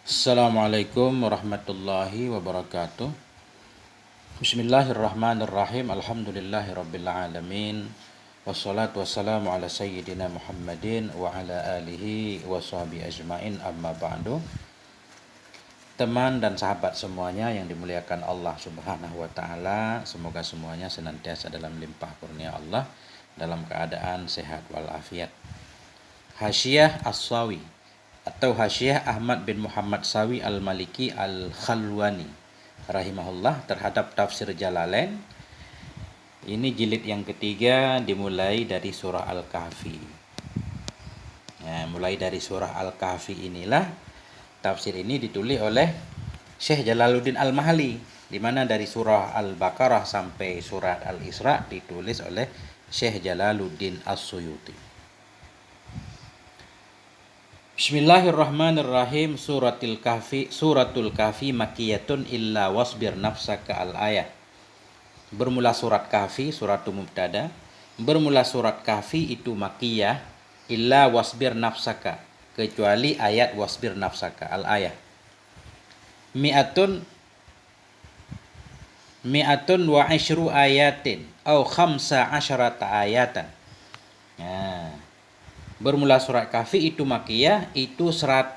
Assalamualaikum warahmatullahi wabarakatuh. Bismillahirrahmanirrahim. Alhamdulillahirabbil alamin. Wassalatu wassalamu ala sayyidina Muhammadin wa ala alihi wa sahbihi ajmain, amma ba'du. Teman dan sahabat semuanya yang dimuliakan Allah Subhanahu wa taala, semoga semuanya senantiasa dalam limpah kurnia Allah, dalam keadaan sehat walafiat. Hasyiah As-Sawi atau Hasyiah Ahmad bin Muhammad Sawi Al-Maliki Al-Khalwani rahimahullah terhadap tafsir Jalalain. Ini jilid yang ketiga, dimulai dari surah Al-Kahfi. Mulai dari surah Al-Kahfi inilah tafsir ini ditulis oleh Syekh Jalaluddin Al-Mahali, di mana dari surah Al-Baqarah sampai surat Al-Isra ditulis oleh Syekh Jalaluddin As-Suyuti. Bismillahirrahmanirrahim. Suratul Kahfi makiyatun illa wasbir nafsaka al-ayah. Bermula surat Kahfi, suratu mubtada. Bermula surat Kahfi itu makiyah, illa wasbir nafsaka, kecuali ayat wasbir nafsaka al-ayah. Mi'atun wa ishru ayatin au khamsa asyarata ayatan. Bermula surat Kahfi itu makiyah, itu 110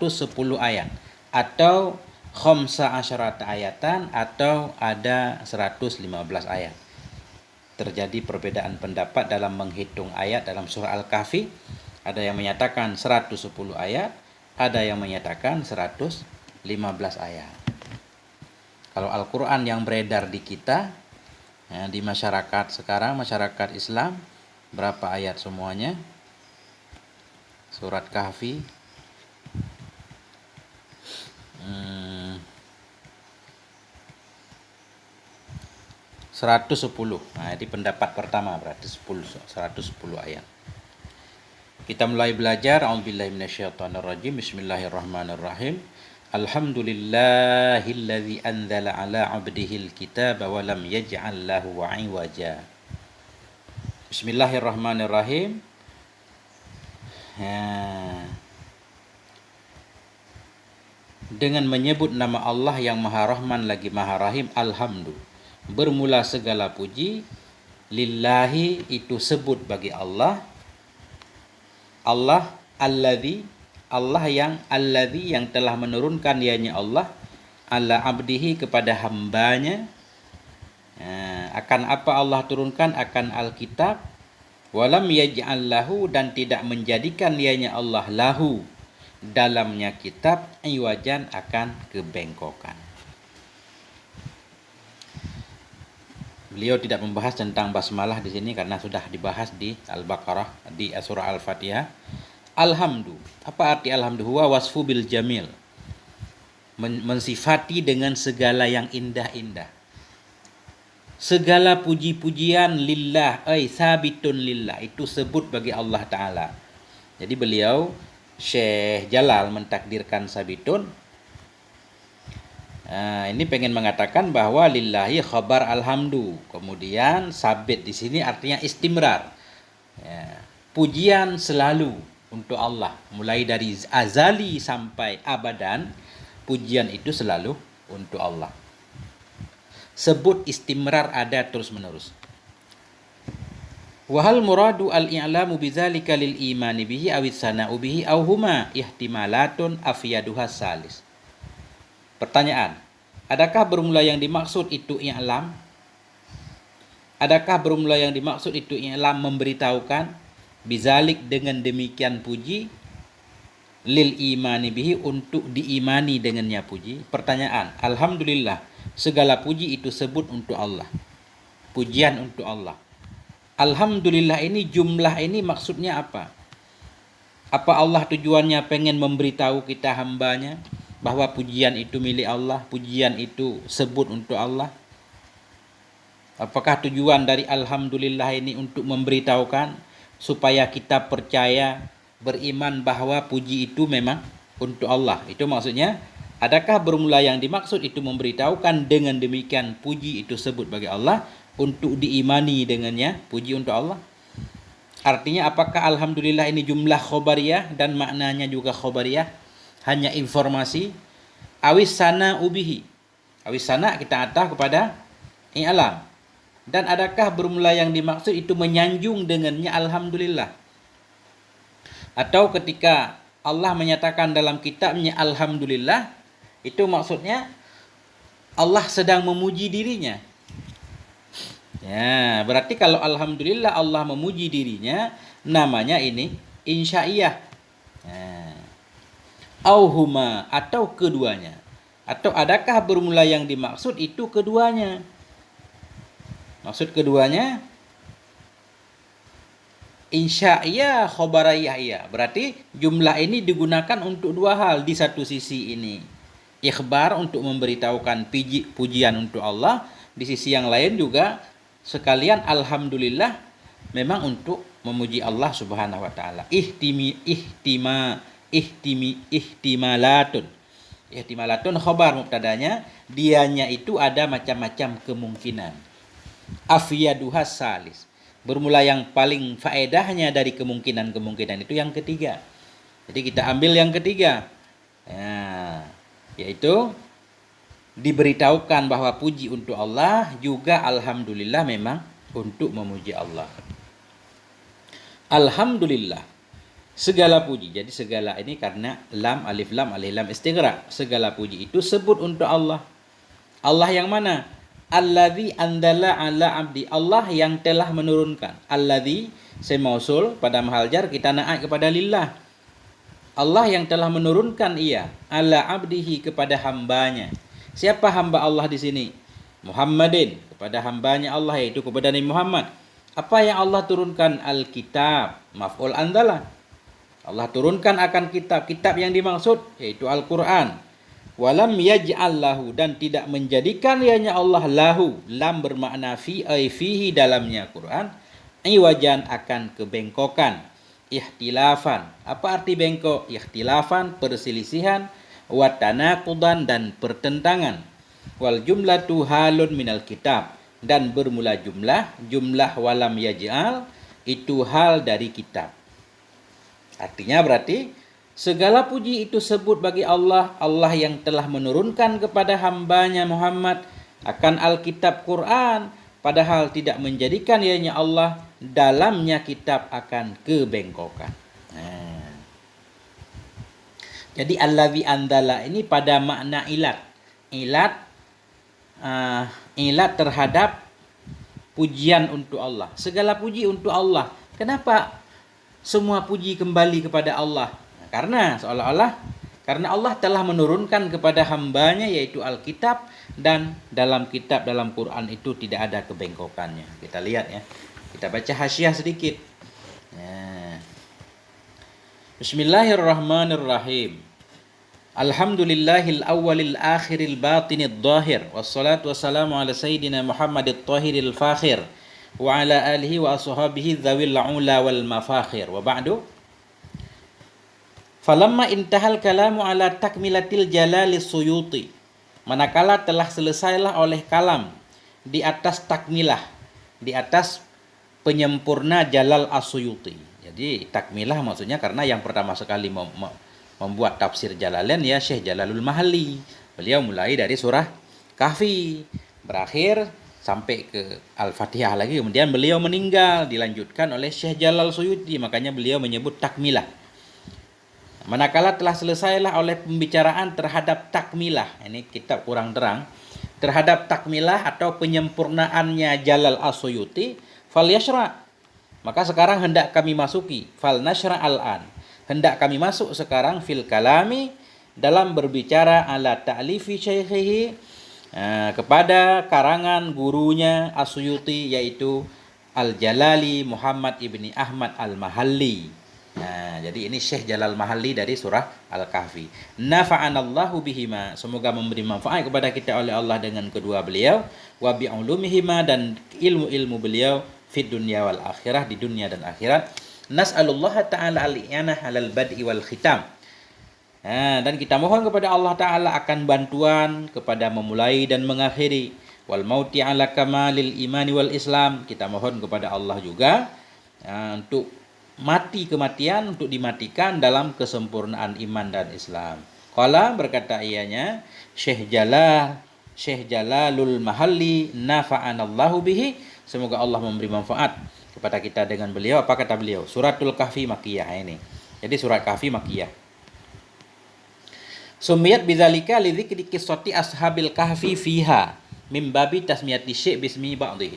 ayat, atau khamsa asyarata ayatan, atau ada 115 ayat. Terjadi perbedaan pendapat dalam menghitung ayat dalam surah Al-Kahfi. Ada yang menyatakan 110 ayat, ada yang menyatakan 115 ayat. Kalau Al-Quran yang beredar di kita, di masyarakat sekarang, masyarakat Islam, berapa ayat semuanya? Surat Kahfi 110. Jadi pendapat pertama berarti 110 ayat. Kita mulai belajar. A'udzubillahi minasyaitonirrajim. Bismillahirrahmanirrahim. Alhamdulillahilladzi anzala ala 'abdihil kitaba wa lam yaj'al lahu 'iwaja. Bismillahirrahmanirrahim. Dengan menyebut nama Allah yang Maha Rahman lagi Maha Rahim. Alhamdu, bermula segala puji. Lillahi, itu sebut bagi Allah. Allah alladzi, Allah yang telah menurunkan ianya Allah ala abdihi, kepada hambanya. Akan apa Allah turunkan? Akan Alkitab. Walam yaj'al lahu, dan tidak menjadikan ianya Allah lahu, dalamnya kitab, iwajan, akan kebengkokan. Beliau tidak membahas tentang basmalah di sini karena sudah dibahas di Al-Baqarah, di surah Al-Fatihah. Alhamdu, apa arti alhamdu? Huwa wasfu bil jamil, mensifati dengan segala yang indah-indah. Segala puji-pujian lillah, sabitun lillah, itu sebut bagi Allah Ta'ala. Jadi beliau, Syekh Jalal, mentakdirkan sabitun. Ini pengen mengatakan bahwa lillahi khabar alhamdu. Kemudian sabit di sini artinya istimrar. Pujian selalu untuk Allah. Mulai dari azali sampai abadan, pujian itu selalu untuk Allah. Sebut istimrar, ada terus menerus. Wahal muradu al-i'lamu bidzalika lil imani bihi awis sana'u bihi aw huma ihtimalatun afyaduha salis. Pertanyaan, adakah bermula yang dimaksud itu i'lam? Adakah bermula yang dimaksud itu i'lam, memberitahukan, bizalik, dengan demikian puji, lil imani bihi, untuk diimani dengannya puji. Pertanyaan, alhamdulillah, segala puji itu sebut untuk Allah, pujian untuk Allah. Alhamdulillah ini, jumlah ini maksudnya apa? Apa Allah tujuannya pengen memberitahu kita hambanya bahwa pujian itu milik Allah, pujian itu sebut untuk Allah? Apakah tujuan dari alhamdulillah ini untuk memberitahukan supaya kita percaya, beriman bahwa puji itu memang untuk Allah? Itu maksudnya. Adakah bermula yang dimaksud itu memberitahukan dengan demikian puji itu sebut bagi Allah, untuk diimani dengannya, puji untuk Allah? Artinya apakah alhamdulillah ini jumlah khobariyah dan maknanya juga khobariyah, hanya informasi, awis sana ubihi. Awis sana kita atah kepada i'lam. Dan adakah bermula yang dimaksud itu menyanjung dengannya alhamdulillah? Atau ketika Allah menyatakan dalam kitabnya alhamdulillah, itu maksudnya Allah sedang memuji dirinya. Ya, berarti kalau alhamdulillah Allah memuji dirinya, namanya ini insya'iyah. Nah, auhuma atau keduanya. Atau adakah bermula yang dimaksud itu keduanya? Maksud keduanya insya'iyah khobariyah. Berarti jumlah ini digunakan untuk dua hal. Di satu sisi ini ikhbar untuk memberitahukan pujian untuk Allah. Di sisi yang lain juga sekalian alhamdulillah memang untuk memuji Allah Subhanahu wa taala. Ihtimalatun. Ihtimalatun khabar mubtadanya, dianya itu ada macam-macam kemungkinan. Afiyaduhas salis. Bermula yang paling faedahnya dari kemungkinan-kemungkinan itu yang ketiga. Jadi kita ambil yang ketiga. Ya, yaitu diberitahukan bahwa puji untuk Allah juga alhamdulillah memang untuk memuji Allah. Alhamdulillah segala puji. Jadi segala ini karena lam alif lam istighraq. Segala puji itu sebut untuk Allah. Allah yang mana? Alladzi andala ala abdi. Allah yang telah menurunkan. Alladzi semausul pada mahal jar kita naik kepada lillah. Allah yang telah menurunkan ia ala abdihi kepada hambanya. Siapa hamba Allah di sini? Muhammadin, kepada hambanya Allah yaitu kepada Nabi Muhammad. Apa yang Allah turunkan? Alkitab, maf'ul andala. Allah turunkan akan kitab yang dimaksud yaitu Al-Qur'an. Walam yaj'al lahu, dan tidak menjadikan ianya Allah lahu, lam bermakna fi ay fihi dalamnya Quran, iwajan akan kebengkokan, ihtilafan. Apa arti bengkok? Ihtilafan perselisihan, wa tanaqudan dan pertentangan. Wal jumlatu halun minal kitab, dan bermula jumlah walam yaj'al itu hal dari kitab. Artinya berarti segala puji itu sebut bagi Allah, Allah yang telah menurunkan kepada hambanya Muhammad akan Alkitab Quran, padahal tidak menjadikan ianya Allah dalamnya kitab akan kebengkokan. Jadi allazi andala ini pada makna ilat terhadap pujian untuk Allah. Segala puji untuk Allah. Kenapa semua puji kembali kepada Allah? Karena seolah-olah karena Allah telah menurunkan kepada hambanya yaitu Alkitab, dan dalam kitab dalam Quran itu tidak ada kebengkokannya. Kita lihat ya. Kita baca hasyiah sedikit. Ya. Bismillahirrahmanirrahim. Alhamdulillahil awwalil akhiril batinid dhahir. Wassalatu wassalamu ala sayyidina Muhammadit tahiril fakhir. Wa ala alihi wa ashabihi dhawil ula wal mafakhir. Wa ba'du. Falamma intahal kalamu ala takmilatil jalali suyuti. Manakala telah selesailah oleh kalam di atas takmilah, di atas penyempurna Jalal As-Suyuti. Jadi takmilah maksudnya karena yang pertama sekali membuat tafsir Jalalain ya Syekh Jalalul Mahalli. Beliau mulai dari surah Kahfi, berakhir sampai ke Al-Fatihah lagi, kemudian beliau meninggal, dilanjutkan oleh Syekh Jalal Suyuti, makanya beliau menyebut takmilah. Manakala telah selesailah oleh pembicaraan terhadap takmilah, ini kitab kurang terang, terhadap takmilah atau penyempurnaannya Jalal As-Suyuti, fal yashra, maka sekarang hendak kami masuki, fal nashra al-an, hendak kami masuk sekarang fil kalami, dalam berbicara ala ta'lifi syekhihi, kepada karangan gurunya As-Suyuti yaitu Al-Jalali Muhammad ibni Ahmad Al-Mahalli. Nah, jadi ini Syekh Jalal Mahalli dari surah Al-Kahfi. Nafa'anallahu bihima, semoga memberi manfaat kepada kita oleh Allah dengan kedua beliau, wa bi'ulumihima, dan ilmu-ilmu beliau fid dunya wal akhirah, di dunia dan akhirat. Nas'alullah ta'ala al-i'anah 'alal bad'i wal khitam. Dan kita mohon kepada Allah Ta'ala akan bantuan kepada memulai dan mengakhiri. Wal mauti 'ala kamalil imani wal islam, kita mohon kepada Allah juga untuk mati kematian, untuk dimatikan dalam kesempurnaan iman dan Islam. Qala berkata ianya, Syekh Jalalul Mahalli nafa'anallahu bihi, semoga Allah memberi manfaat kepada kita dengan beliau. Apa kata beliau? Suratul Kahfi Makkiyah ini. Jadi surat Kahfi Makkiyah. Sumiyat bidzalika lidzikri qissati ashabil kahfi fiha mim babi tasmiyati syekh bismi ba'dih.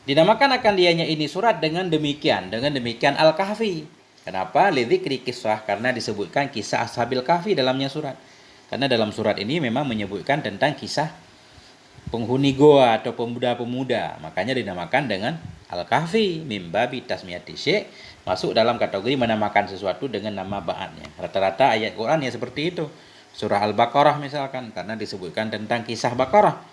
Dinamakan akan dianya ini surat dengan demikian Al-Kahfi. Kenapa? Lidzikri qissah, karena disebutkan kisah ashabil kahfi dalamnya surat. Karena dalam surat ini memang menyebutkan tentang kisah penghuni goa atau pemuda-pemuda, makanya dinamakan dengan Al-Kahfi mim babi tasmiyati syekh, masuk dalam kategori menamakan sesuatu dengan nama ba'atnya. Rata-rata ayat Quran ya seperti itu. Surah Al-Baqarah misalkan, karena disebutkan tentang kisah Baqarah.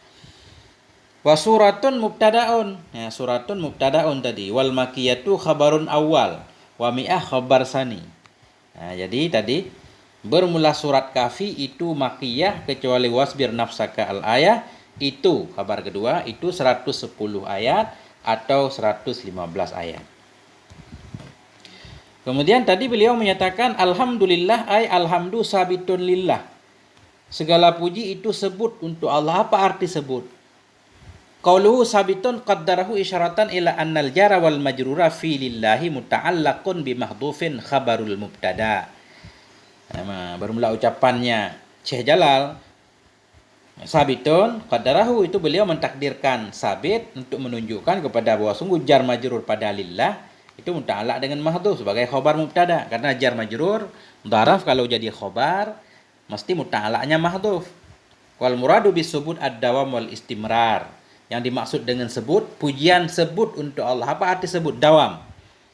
Wa suratun mubtadaun. Ya, suratun mubtadaun tadi. Wal makiyatu khabarun awal. Wa mi'ah khabar sani. Nah, jadi tadi bermula surat Kahfi itu makiyah kecuali wasbir nafsaka al-ayah, itu kabar kedua, itu 110 ayat atau 115 ayat. Kemudian tadi beliau menyatakan alhamdulillah ay alhamdu sabitun lillah. Segala puji itu sebut untuk Allah. Apa arti sebut? Qauluhu sabitun qaddarahu isyaratan ila annal jara wal majrura fi lillahi muta'allaqun bi mahdhufin khabarul mubtada. Bermula ucapannya Syekh Jalal sabitun qaddarahu, itu beliau mentakdirkan sabit untuk menunjukkan kepada bahwa sungguh jar majrur pada lillah itu muta'allaq dengan mahdhuf sebagai khabar mubtada, karena jar majrur dharaf kalau jadi khabar mesti muta'allaqnya mahdhuf. Wal muradu bisubut ad-dawam wal istimrar, yang dimaksud dengan sebut pujian sebut untuk Allah. Apa arti sebut? Dawam,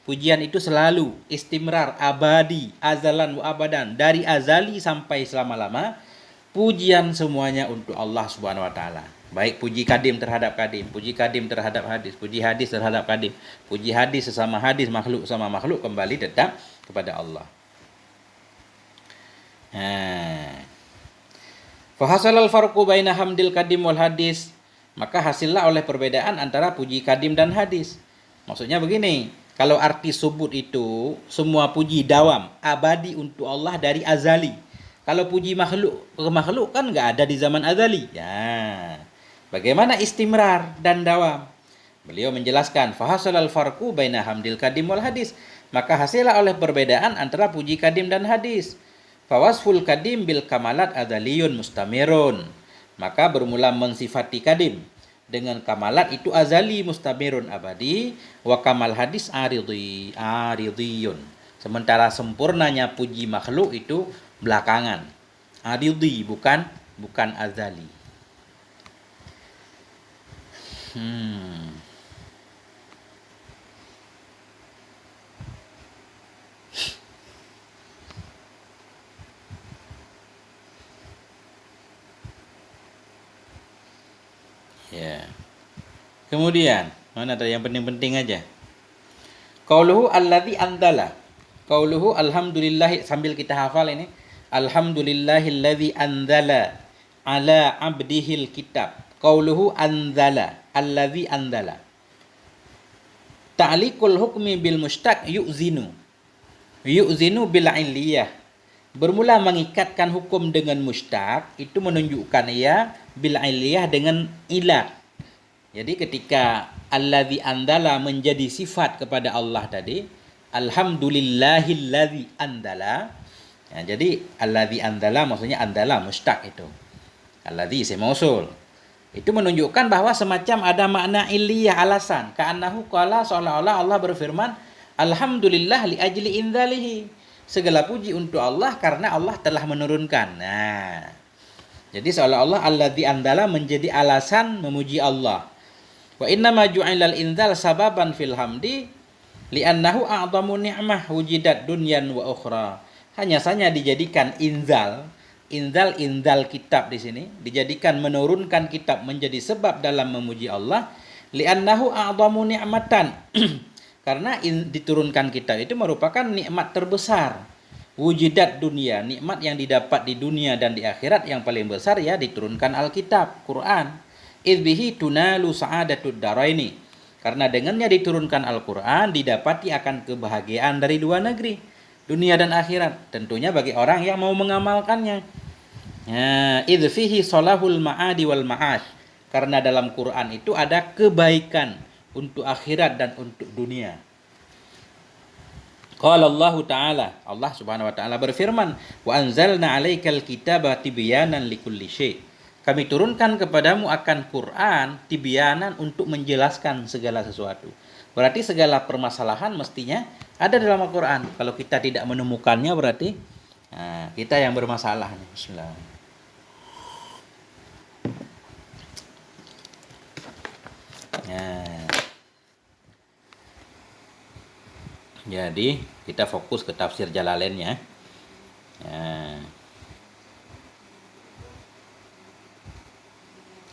pujian itu selalu, istimrar abadi, azalan wa abadan, dari azali sampai selama-lama pujian semuanya untuk Allah Subhanahu wa taala. Baik puji kadim terhadap kadim, puji kadim terhadap hadis, puji hadis terhadap kadim, puji hadis sesama hadis, makhluk sama makhluk kembali tetap kepada Allah. Fa hasalal farqu baina hamdil kadim wal hadis, maka hasillah oleh perbedaan antara puji kadim dan hadis. Maksudnya begini, kalau arti subut itu semua puji dawam, abadi untuk Allah dari azali. Kalau puji makhluk ke makhluk kan nggak ada di zaman azali. Ya. Bagaimana istimrar dan dawam? Beliau menjelaskan fahasalal farqu baina hamdil kadim wal hadis, maka hasillah oleh perbedaan antara puji kadim dan hadis. Fawasful kadim bil kamalat azaliyun mustamirun, maka bermula mensifati kadim dengan kamalat itu azali mustamirun abadi, wa kamal hadis aridiyun, sementara sempurnanya puji makhluk itu belakangan, aridi bukan azali. Ya. Kemudian, mana tadi yang penting-penting aja. Qauluhu alladzi anzala. Qauluhu alhamdulillah, sambil kita hafal ini. Alhamdulillahilladzi anzala ala abdihil kitab. Qauluhu anzala, alladzi anzala. Ta'liqul hukmi bil mushtaq yu'zinu. Yu'zinu bil illiyah. Bermula mengikatkan hukum dengan mushtaq itu menunjukkan ia bil illiyah dengan ilat. Jadi ketika alladzi anzala menjadi sifat kepada Allah tadi, alhamdulillahilladzi anzala. Ya, jadi alladzi anzala maksudnya anzala mushtaq itu. Alladzi isim mausul. Itu menunjukkan bahwa semacam ada makna illiyah, alasan. Ka'annahu qala, seolah-olah Allah berfirman, alhamdulillah li ajli inzalihi. Segala puji untuk Allah karena Allah telah menurunkan. Nah, jadi seolah-olah alladzi anzala menjadi alasan memuji Allah. Wa inna ma ju'ilal inzal sababan fil hamdi li'annahu a'zamu ni'mah wujidat dunyan wa ukhra. Hanya saja dijadikan inzal kitab di sini dijadikan menurunkan kitab menjadi sebab dalam memuji Allah, li'annahu a'zamu ni'matan. Karena diturunkan kitab itu merupakan nikmat terbesar. Wujidat dunia, nikmat yang didapat di dunia dan di akhirat yang paling besar ya diturunkan Alkitab, Quran. Idbihi tunalu sa'adatud daraini. Karena dengannya diturunkan Al-Quran didapati akan kebahagiaan dari dua negeri. dunia dan akhirat. Tentunya bagi orang yang mau mengamalkannya. Idz fihi salahul ma'adi wal ma'ash. Karena dalam Quran itu ada kebaikan untuk akhirat dan untuk dunia. Qala Allah Ta'ala, Allah Subhanahu wa taala berfirman, "Wa anzalna 'alaikal kitaba tibyanan likulli syai'." Kami turunkan kepadamu akan Quran tibyanan untuk menjelaskan segala sesuatu. Berarti segala permasalahan mestinya ada dalam Al-Quran. Kalau kita tidak menemukannya berarti kita yang bermasalah. Bismillah. Jadi kita fokus ke tafsir Jalalain ya.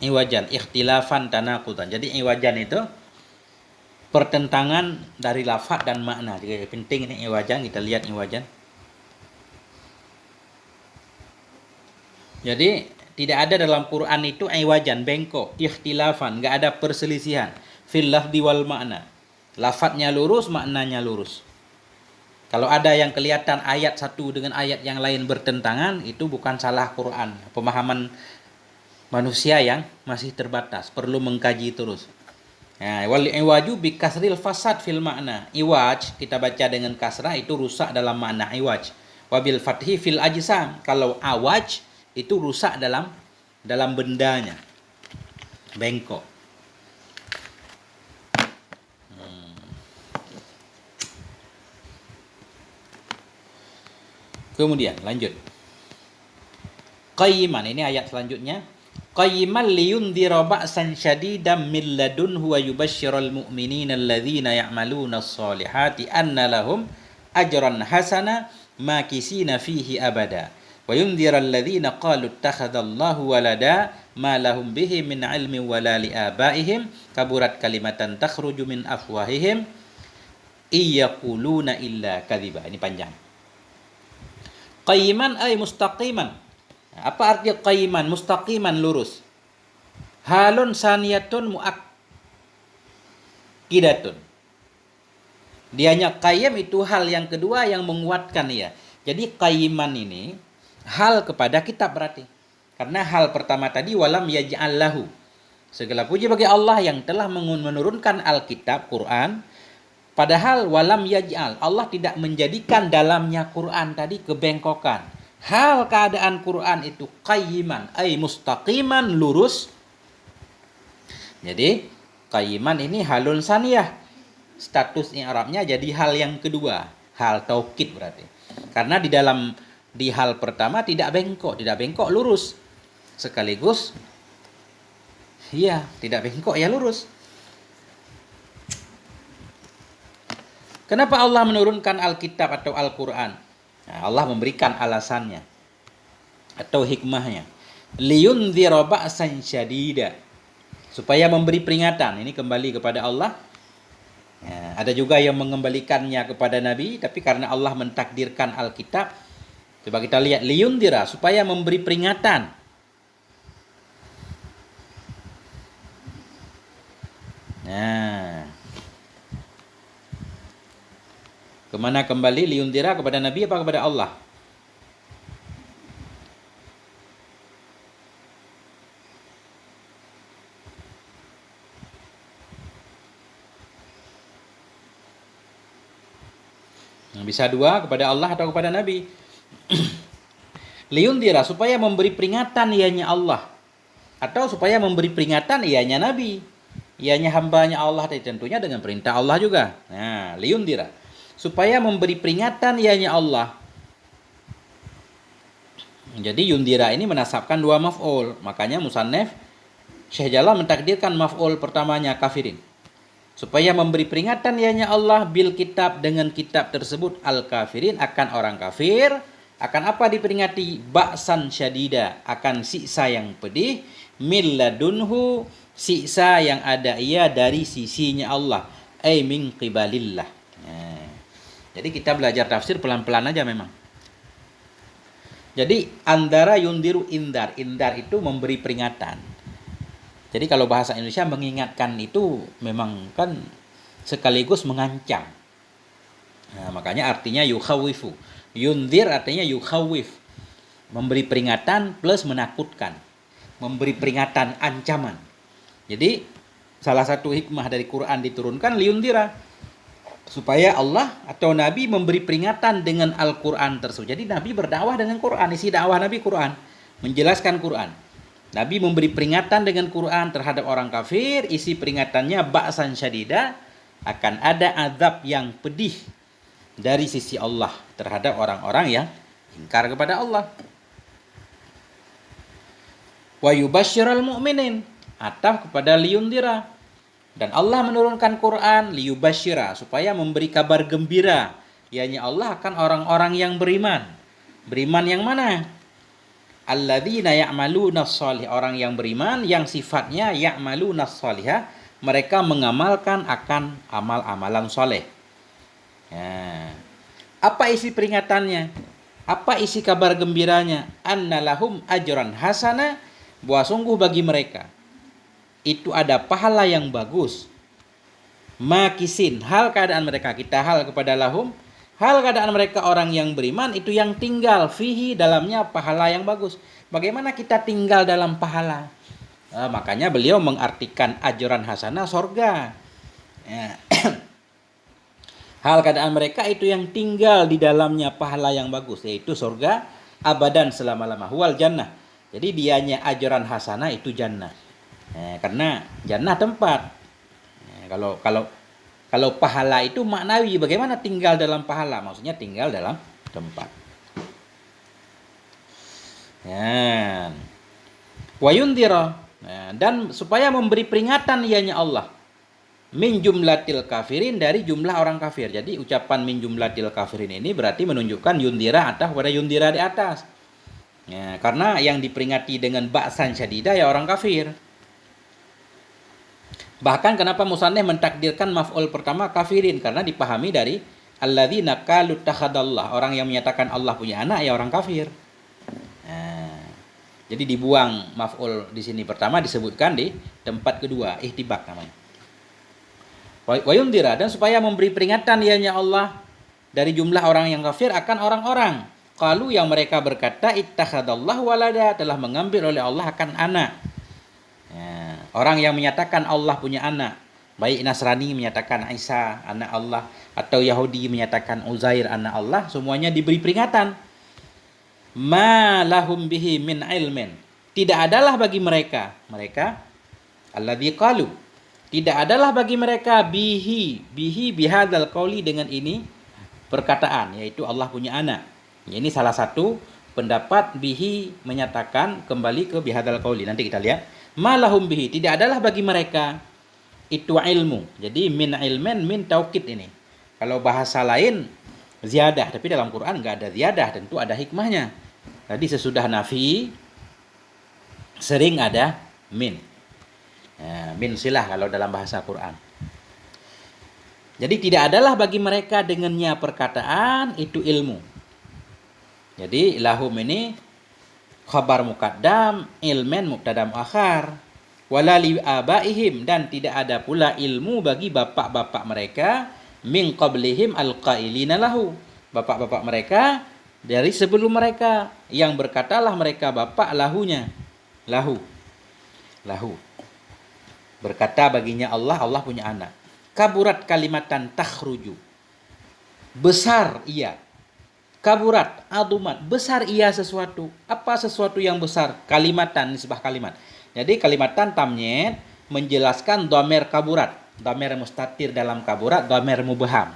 Iwajan, ikhtilafan, tanaqudan. Jadi iwajan itu pertentangan dari lafaz dan makna. Jadi penting ini iwajan, kita lihat iwajan. Jadi tidak ada dalam Quran itu iwajan, bengkok, ikhtilafan, enggak ada perselisihan. Fil lafzi wal makna. Lafadznya lurus, maknanya lurus. Kalau ada yang kelihatan ayat satu dengan ayat yang lain bertentangan, itu bukan salah Quran. Pemahaman manusia yang masih terbatas, perlu mengkaji terus. Wal iwaju bi kasril fasad fil makna. Iwaj kita baca dengan kasrah itu rusak dalam makna iwaj. Wabil fathi fil ajsam. Kalau awaj itu rusak dalam bendanya. Bengkok. Kemudian lanjut. Qayyiman, ini ayat selanjutnya. Qayyiman liyundhira ba'san syadidan min ladunhu wa yubashshiral mu'minina alladhina ya'malunas solihati anna lahum ajran hasana makisina fihi abada wa yundhira alladhina qalu ittakhadallahu walada ma lahum bihi min ilmin wala li abaihim kaburat kalimatan takhruju min afwahihim iyaquluna illa kadhiba. Ini panjang. Qayyiman ay mustaqiman. Apa arti qayyiman? Mustaqiman, lurus. Halun saniyatun muakkidatun. Dianya qayyim itu hal yang kedua yang menguatkan ya. Jadi qayyiman ini hal kepada kitab berarti. Karena hal pertama tadi walam yaj'al lahu. Segala puji bagi Allah yang telah menurunkan Alkitab Quran. Padahal walam yaj'al, Allah tidak menjadikan dalamnya Quran tadi kebengkokan. Hal keadaan Quran itu qayyiman, ay mustaqiman, lurus. Jadi qayyiman ini halun saniyah. Status i'rabnya jadi hal yang kedua, hal taukid berarti. Karena di hal pertama tidak bengkok lurus. Sekaligus tidak bengkok ya lurus. Kenapa Allah menurunkan Alkitab atau Al-Quran? Allah memberikan alasannya atau hikmahnya. Liyundhira ba'san syadida. Supaya memberi peringatan. Ini kembali kepada Allah. Ada juga yang mengembalikannya kepada Nabi. Tapi karena Allah mentakdirkan Alkitab. Coba kita lihat. Liyundhira. Supaya memberi peringatan. Kemana kembali? Liyundhira kepada Nabi apa kepada Allah? Bisa dua, kepada Allah atau kepada Nabi. Liyundhira supaya memberi peringatan ianya Allah. Atau supaya memberi peringatan ianya Nabi. Ianya hambanya Allah, tentunya dengan perintah Allah juga. Liyundhira supaya memberi peringatan ianya Allah. Jadi yundhira ini menasabkan dua maf'ul. Makanya musannaf Syekh Jalal mentakdirkan maf'ul pertamanya kafirin. Supaya memberi peringatan ianya Allah bil kitab, dengan kitab tersebut, al kafirin, akan orang kafir. Akan apa diperingati? Ba'san syadida, akan siksa yang pedih. Min ladunhu, siksa yang ada ia dari sisinya Allah. Ay min qibalillah. Jadi kita belajar tafsir pelan-pelan aja memang. Jadi andara yundiru indar. Indar itu memberi peringatan. Jadi kalau bahasa Indonesia mengingatkan itu memang kan sekaligus mengancam. Nah, makanya artinya yukhawifu. Yunzir artinya yukhawif. Memberi peringatan plus menakutkan. Memberi peringatan, ancaman. Jadi salah satu hikmah dari Quran diturunkan liundira, supaya Allah atau Nabi memberi peringatan dengan Al-Quran tersebut. Jadi Nabi berdakwah dengan Quran, isi dakwah Nabi Quran, menjelaskan Quran. Nabi memberi peringatan dengan Quran terhadap orang kafir, isi peringatannya ba'san syadida, akan ada azab yang pedih dari sisi Allah terhadap orang-orang yang ingkar kepada Allah. Wa yubasyiral mu'minin, ataf kepada liyundira. Dan Allah menurunkan Quran liyubasyira, supaya memberi kabar gembira, yakni Allah akan orang-orang yang beriman. Beriman yang mana? Alladzina ya'maluna sholih, orang yang beriman yang sifatnya ya'maluna sholihah, mereka mengamalkan akan amal-amalan soleh. Ya. Apa isi peringatannya? Apa isi kabar gembiranya? Annalahum ajran hasana, bahwa sungguh bagi mereka itu ada pahala yang bagus. Makisin, hal keadaan mereka, kita hal kepada lahum, hal keadaan mereka orang yang beriman itu yang tinggal fihi, dalamnya pahala yang bagus. Bagaimana kita tinggal dalam pahala? Makanya beliau mengartikan ajran hasanah sorga. Ya. Hal keadaan mereka itu yang tinggal di dalamnya pahala yang bagus, yaitu sorga abadan selama-lama, huwal jannah. Jadi dianya ajran hasanah itu jannah. Karena jannah tempat. Kalau pahala itu maknawi, bagaimana tinggal dalam pahala? Maksudnya tinggal dalam tempat. Wa yundira, dan supaya memberi peringatan ianya Allah, min jumlatil kafirin, dari jumlah orang kafir. Jadi ucapan min jumlatil kafirin ini berarti menunjukkan yundira atau pada yundira di atas. Ya, karena yang diperingati dengan ba'san syadida ya orang kafir. Bahkan kenapa musannif mentakdirkan maf'ul pertama kafirin, karena dipahami dari alladzina qalu takhadallah, orang yang menyatakan Allah punya anak ya orang kafir. Nah, jadi dibuang maf'ul di sini pertama, disebutkan di tempat kedua, ihtibak namanya. Wa yundira, dan supaya memberi peringatan ianya Allah dari jumlah orang yang kafir akan orang-orang qalu yang mereka berkata ittakhadallahu walada, telah mengambil oleh Allah akan anak. Orang yang menyatakan Allah punya anak, baik Nasrani menyatakan Isa anak Allah, atau Yahudi menyatakan Uzair anak Allah, semuanya diberi peringatan. Ma lahum bihi min ilmin, tidak adalah bagi mereka alladzi qalu, tidak adalah bagi mereka bihi bihadzal qauli, dengan ini perkataan, yaitu Allah punya anak. Ini salah satu pendapat bihi menyatakan kembali ke bihadzal qauli. Nanti kita lihat. Malahum bihi, tidak adalah bagi mereka itu ilmu. Jadi min ilmen min taukid ini. Kalau bahasa lain ziyadah, tapi dalam Quran enggak ada ziyadah, tentu ada hikmahnya. Tadi sesudah nafi sering ada min. Min silah kalau dalam bahasa Quran. Jadi tidak adalah bagi mereka dengannya perkataan itu ilmu. Jadi lahum ini khabar muqaddam, ilmen mubtada muakhar, wala li abaihim, dan tidak ada pula ilmu bagi bapak-bapak mereka, min qablihim alqailina lahu, bapak-bapak mereka dari sebelum mereka yang berkatalah mereka bapak lahu berkata baginya Allah punya anak. Kaburat kalimatan takhruju, besar ia. Kaburat adumat, besar ia sesuatu. Apa sesuatu yang besar? Kalimatan, nisbah kalimat. Jadi kalimatan tamnyet menjelaskan dhamer kaburat, dhamer mustatir dalam kaburat, dhamer mubham.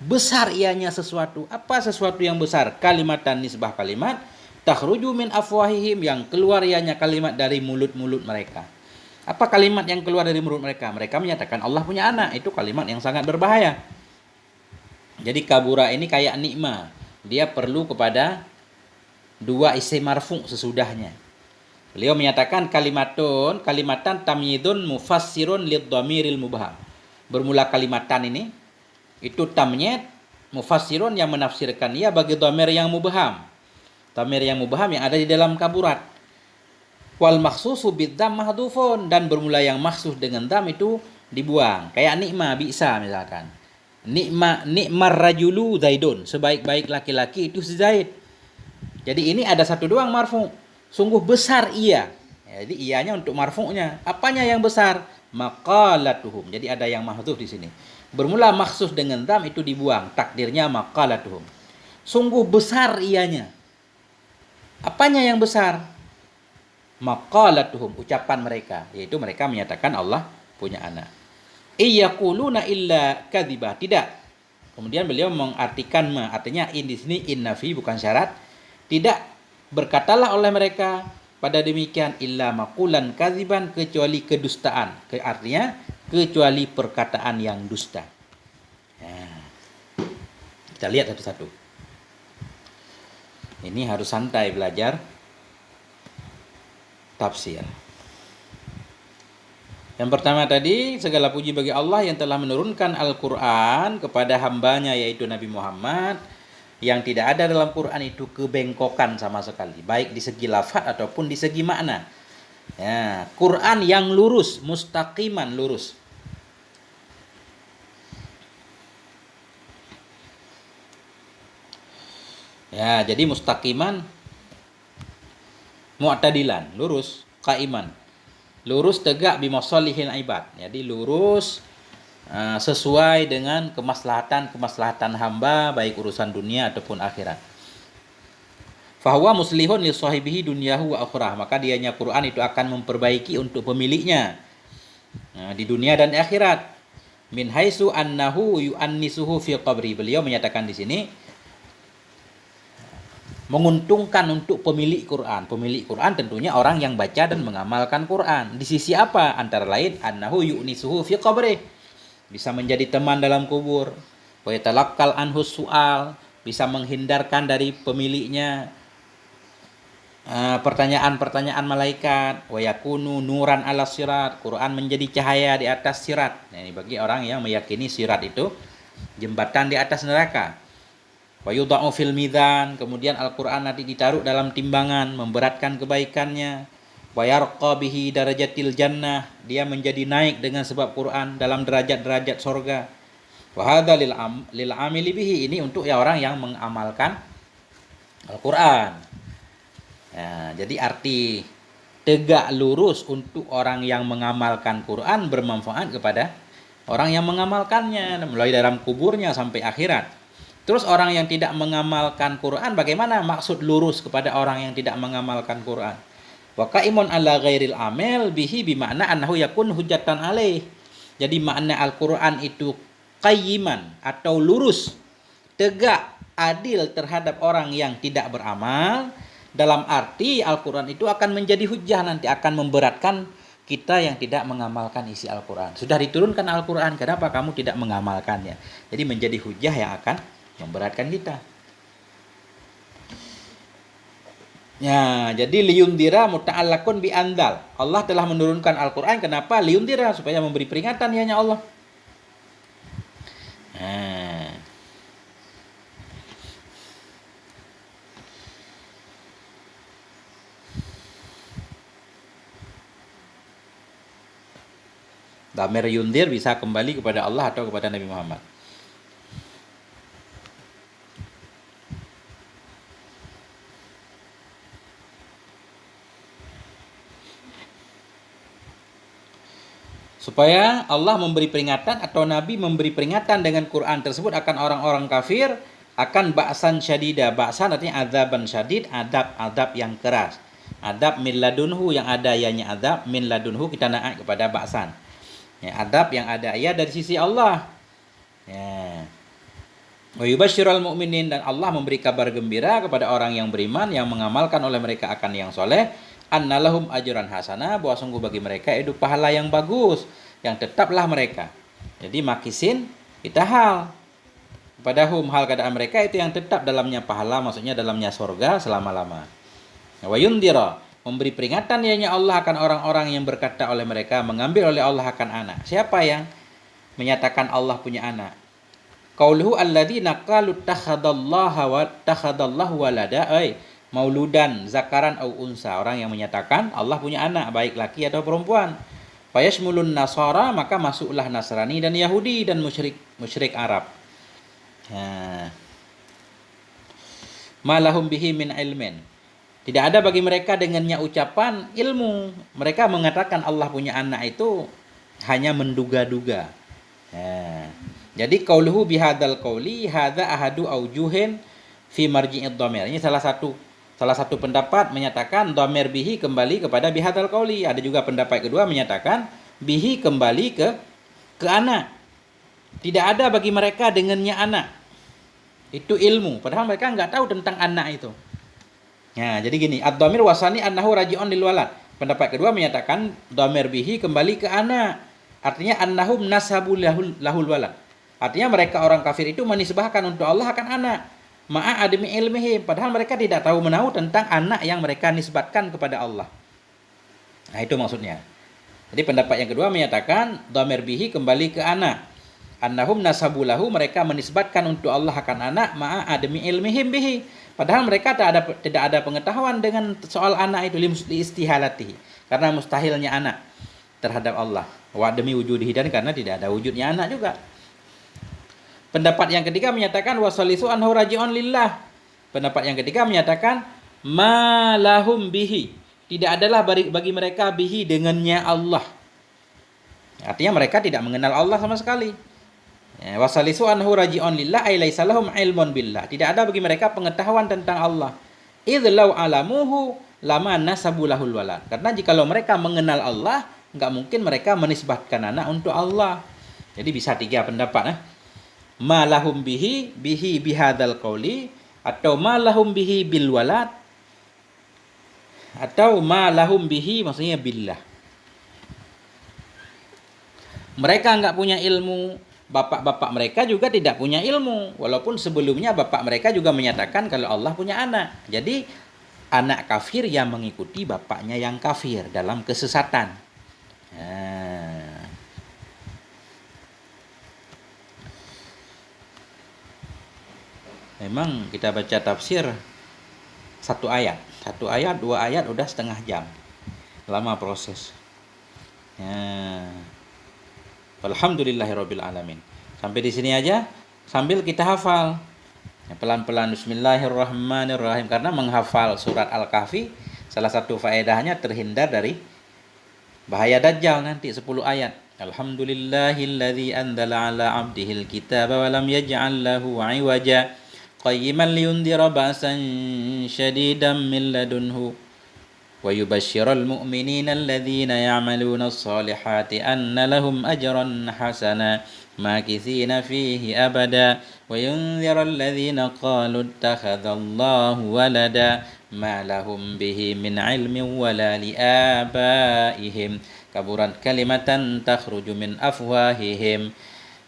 Besar ianya sesuatu. Apa sesuatu yang besar? Kalimatan, nisbah kalimat, takhruju min afwahihim, yang keluar ianya kalimat dari mulut-mulut mereka. Apa kalimat yang keluar dari mulut mereka? Mereka menyatakan Allah punya anak. Itu kalimat yang sangat berbahaya. Jadi kabura ini kayak nikmah. Dia perlu kepada dua isim marfu sesudahnya. Beliau menyatakan kalimatan tamyidun mufassirun lidhamiril mubham. Bermula kalimatan ini itu tamyid mufassirun, yang menafsirkan ia bagi dhamir yang mubham. Dhamir yang mubham yang ada di dalam kaburat. Wal makhsusu bidzam mahdhufun, dan bermula yang makhsus dengan dam itu dibuang. Kayak nikmah bisa misalkan. Nikmar rajulu Zaidun, sebaik-baik laki-laki itu si Zaid. Jadi ini ada satu doang marfu. Sungguh besar ia. Jadi ianya untuk marfu'nya. Apanya yang besar? Maqalatuhum. Jadi ada yang mahdzuf di sini. Bermula maksus dengan dam itu dibuang. Takdirnya maqalatuhum. Sungguh besar ianya. Apanya yang besar? Maqalatuhum, ucapan mereka, yaitu mereka menyatakan Allah punya anak. Iyaquluna illa kadzibah, tidak. Kemudian beliau mengartikan artinya in di sini in nafi bukan syarat. Tidak berkatalah oleh mereka pada demikian illa maqulan kadziban, kecuali kedustaan. Artinya kecuali perkataan yang dusta. Nah, kita lihat satu-satu. Ini harus santai belajar tafsir. Yang pertama tadi, segala puji bagi Allah yang telah menurunkan Al-Quran kepada hambanya yaitu Nabi Muhammad, yang tidak ada dalam Quran itu kebengkokan sama sekali, baik di segi lafaz ataupun di segi makna. Ya, Quran yang lurus, mustaqiman, lurus. Ya, jadi mustaqiman, mu'tadilan, lurus, qaiman. Lurus tegak bimasalihin ibad. Jadi lurus sesuai dengan kemaslahatan hamba baik urusan dunia ataupun akhirat. Fahuwa muslihun li sahibihi dunyahu wa akhirah. Maka dianya Quran itu akan memperbaiki untuk pemiliknya di dunia dan akhirat. Min haitsu annahu yu'annisuhu fi qabri. Beliau menyatakan di sini menguntungkan untuk pemilik Quran. Pemilik Quran tentunya orang yang baca dan mengamalkan Quran. Di sisi apa? Antara lain annahu yu'nisuhu fi qabri. Bisa menjadi teman dalam kubur. Wa yatalaqqal anhu su'al, bisa menghindarkan dari pemiliknya pertanyaan-pertanyaan malaikat. Wa yakunu nuran ala sirat, Quran menjadi cahaya di atas sirat. Nah, ini bagi orang yang meyakini sirat itu jembatan di atas neraka. Wa yudha'u fil mizan, kemudian Al-Qur'an nanti ditaruh dalam timbangan, memberatkan kebaikannya. Wa yarqa bihi darajatil jannah, dia menjadi naik dengan sebab Quran dalam derajat-derajat surga. Wa hadza lil amili bihi, ini untuk ya orang yang mengamalkan Al-Qur'an. Nah, jadi arti tegak lurus untuk orang yang mengamalkan Quran bermanfaat kepada orang yang mengamalkannya mulai dalam kuburnya sampai akhirat. Terus orang yang tidak mengamalkan Quran, bagaimana maksud lurus kepada orang yang tidak mengamalkan Quran? Wa qaimun ala ghairil amil bihi bimakna annahu yakun hujjatan alaih. Jadi makna Al-Quran itu qayyiman atau lurus, tegak, adil terhadap orang yang tidak beramal. Dalam arti Al-Quran itu akan menjadi hujjah, nanti akan memberatkan kita yang tidak mengamalkan isi Al-Quran. Sudah diturunkan Al-Quran, kenapa kamu tidak mengamalkannya? Jadi menjadi hujjah yang akan memberatkan kita. Ya, jadi liyundira muta'allaqun bi andal. Allah telah menurunkan Al-Quran, kenapa? Liyundira, supaya memberi peringatan hanya Allah. Nah. Damir yundir bisa kembali kepada Allah atau kepada Nabi Muhammad. Supaya Allah memberi peringatan atau Nabi memberi peringatan dengan Quran tersebut akan orang-orang kafir, akan ba'san syadida. Ba'san artinya adzaban syadid, adab yang keras. Adab min ladunhu, yang ada ianya adab, min ladunhu kita naik kepada ba'san. Ya, adab yang ada ia dari sisi Allah. Ya. Wa yubashshirul mu'minin, dan Allah memberi kabar gembira kepada orang yang beriman yang mengamalkan oleh mereka akan yang soleh. Annalahum ajran hasanah, bahwa sungguh bagi mereka itu pahala yang bagus, yang tetaplah mereka. Jadi makisin kita hal kepada hal keadaan mereka itu yang tetap dalamnya pahala, maksudnya dalamnya surga selama-lama. Wa yundira, memberi peringatan ianya Allah akan orang-orang yang berkata oleh mereka, mengambil oleh Allah akan anak. Siapa yang menyatakan Allah punya anak? Qauluhu alladzina qalu takhadallahu walada, mauludan zakaran au unsa, orang yang menyatakan Allah punya anak baik laki atau perempuan. Fayashmulun nasara, maka masuklah Nasrani dan Yahudi dan musyrik Arab. Nah, malahum bihi min ilmin. Tidak ada bagi mereka dengannya ucapan ilmu. Mereka mengatakan Allah punya anak itu hanya menduga-duga. Nah, jadi qauluhu bihadzal qauli hadza ahadu aujuhin fi marji'id dhamir. Ini salah satu pendapat menyatakan dhamir bihi kembali kepada bihadzal qauli. Ada juga pendapat kedua menyatakan bihi kembali ke anak. Tidak ada bagi mereka dengannya anak. Itu ilmu, padahal mereka nggak tahu tentang anak itu. Nah, jadi gini, ad-dhamir wasani annahu raji'un lil walad. Pendapat kedua menyatakan dhamir bihi kembali ke anak. Artinya annahum nasabu lahul walad. Artinya mereka orang kafir itu menisbahkan untuk Allah akan anak. Ma'a adami ilmihim, padahal mereka tidak tahu menahu tentang anak yang mereka nisbatkan kepada Allah. Nah, itu maksudnya. Jadi pendapat yang kedua menyatakan dhamir bihi kembali ke anak. Annahum nasabu lahu, mereka menisbatkan untuk Allah akan anak ma'a adami ilmihim bihi. Padahal mereka tidak ada pengetahuan dengan soal anak itu li istihalatihi, karena mustahilnya anak terhadap Allah. Wa demi wujudihi, dan karena tidak ada wujudnya anak juga. Pendapat yang ketiga menyatakan wasalisu anhu raji'un lillah. Pendapat yang ketiga menyatakan ma lahum bihi, tidak adalah bagi mereka bihi dengannya Allah. Artinya mereka tidak mengenal Allah sama sekali. Wasalisu anhu raji'un lillah ay laisa lahum ilmun billah. Tidak ada bagi mereka pengetahuan tentang Allah. Idz law alamuhu lama nasabu lahul walad. Karena jikalau mereka mengenal Allah, enggak mungkin mereka menisbatkan anak untuk Allah. Jadi bisa tiga pendapat. Ma lahum bihi bihadzal qauli, atau ma lahum bihi bil walad, atau ma lahum bihi maksudnya billah. Mereka enggak punya ilmu. Bapak-bapak mereka juga tidak punya ilmu, walaupun sebelumnya bapak mereka juga menyatakan kalau Allah punya anak. Jadi anak kafir yang mengikuti bapaknya yang kafir dalam kesesatan. Memang kita baca tafsir satu ayat, dua ayat udah setengah jam, lama proses. Alhamdulillahirabbil alamin. Sampai di sini aja sambil kita hafal. Pelan-pelan bismillahirrahmanirrahim, karena menghafal surat Al-Kahfi salah satu faedahnya terhindar dari bahaya dajjal nanti 10 ayat. Alhamdulillahilladzi anzala ala 'abdihil kitaba wa lam yaj'al lahu 'iwaja qayyiman liyundhira ba'san syadidan min ladunhu ويبشر المؤمنين الذين يعملون الصالحات أن لهم أجرا حسنا ماكثين فيه أبدا وينذر الذين قالوا اتخذ الله ولدا ما لهم به من علم ولا لآبائهم كبرت كلمة تخرج من أفواههم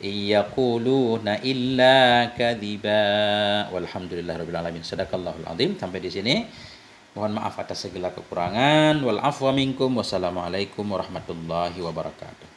إن يقولون إلا كذبا والحمد لله رب العالمين. Sadaqallahul azim. Sampai di sini. Mohon maaf atas segala kekurangan. Wal afwa minkum. Wassalamualaikum warahmatullahi wabarakatuh.